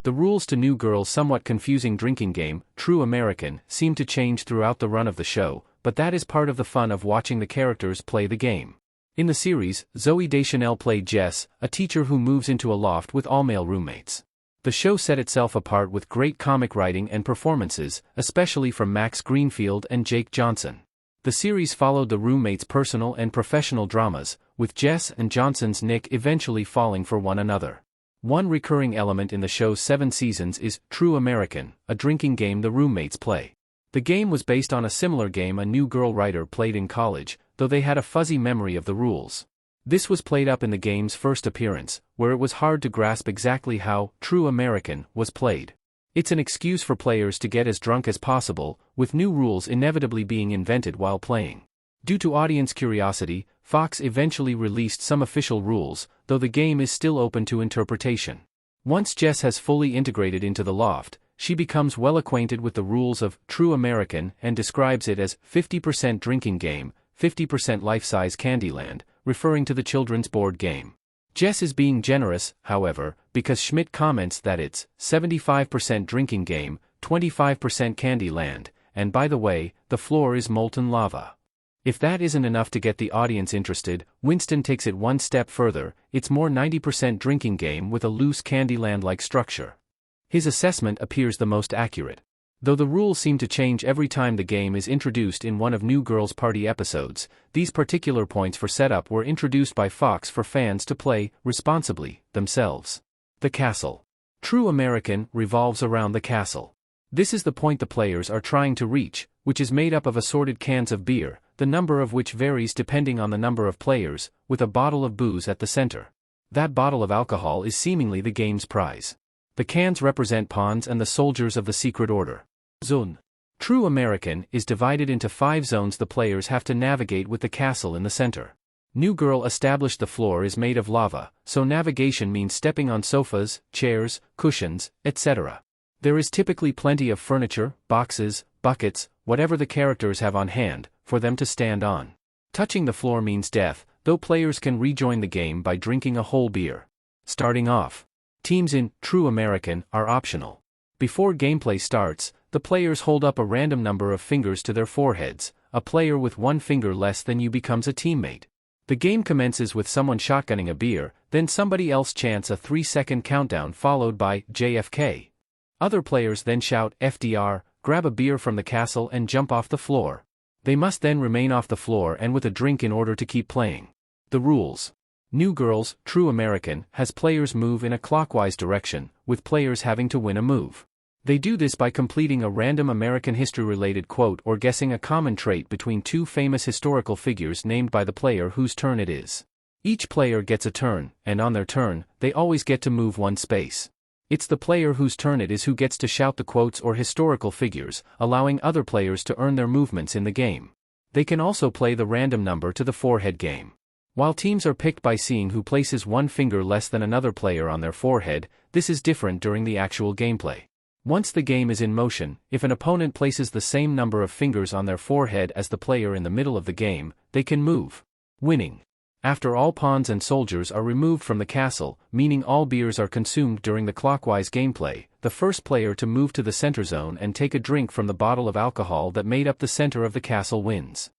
The rules to New Girl's somewhat confusing drinking game, True American, seem to change throughout the run of the show, but that is part of the fun of watching the characters play the game. In the series, Zooey Deschanel played Jess, a teacher who moves into a loft with all-male roommates. The show set itself apart with great comic writing and performances, especially from Max Greenfield and Jake Johnson. The series followed the roommates' personal and professional dramas, with Jess and Johnson's Nick eventually falling for one another. One recurring element in the show's 7 seasons is True American, a drinking game the roommates play. The game was based on a similar game a New Girl writer played in college, though they had a fuzzy memory of the rules. This was played up in the game's first appearance, where it was hard to grasp exactly how True American was played. It's an excuse for players to get as drunk as possible, with new rules inevitably being invented while playing. Due to audience curiosity, Fox eventually released some official rules, though the game is still open to interpretation. Once Jess has fully integrated into the loft, she becomes well acquainted with the rules of True American and describes it as 50% drinking game, 50% life-size Candyland, referring to the children's board game. Jess is being generous, however, because Schmidt comments that it's 75% drinking game, 25% Candyland, and by the way, the floor is molten lava. If that isn't enough to get the audience interested, Winston takes it one step further. It's more 90% drinking game with a loose Candyland-like structure. His assessment appears the most accurate. Though the rules seem to change every time the game is introduced in one of New Girl's party episodes, these particular points for setup were introduced by Fox for fans to play, responsibly, themselves. The castle. True American revolves around the castle. This is the point the players are trying to reach, which is made up of assorted cans of beer, the number of which varies depending on the number of players, with a bottle of booze at the center. That bottle of alcohol is seemingly the game's prize. The cans represent pawns and the soldiers of the Secret Order. Zone. True American is divided into 5 zones the players have to navigate with the castle in the center. New Girl established the floor is made of lava, so navigation means stepping on sofas, chairs, cushions, etc. There is typically plenty of furniture, boxes, buckets, whatever the characters have on hand, for them to stand on. Touching the floor means death, though players can rejoin the game by drinking a whole beer. Starting off. Teams in True American are optional. Before gameplay starts, the players hold up a random number of fingers to their foreheads. A player with one finger less than you becomes a teammate. The game commences with someone shotgunning a beer, then somebody else chants a 3-second countdown followed by JFK. Other players then shout FDR, grab a beer from the castle and jump off the floor. They must then remain off the floor and with a drink in order to keep playing. The rules. New Girl's True American has players move in a clockwise direction, with players having to win a move. They do this by completing a random American history-related quote or guessing a common trait between 2 famous historical figures named by the player whose turn it is. Each player gets a turn, and on their turn, they always get to move 1 space. It's the player whose turn it is who gets to shout the quotes or historical figures, allowing other players to earn their movements in the game. They can also play the random number to the forehead game. While teams are picked by seeing who places 1 finger less than another player on their forehead, this is different during the actual gameplay. Once the game is in motion, if an opponent places the same number of fingers on their forehead as the player in the middle of the game, they can move. Winning. After all pawns and soldiers are removed from the castle, meaning all beers are consumed during the clockwise gameplay, the first player to move to the center zone and take a drink from the bottle of alcohol that made up the center of the castle wins.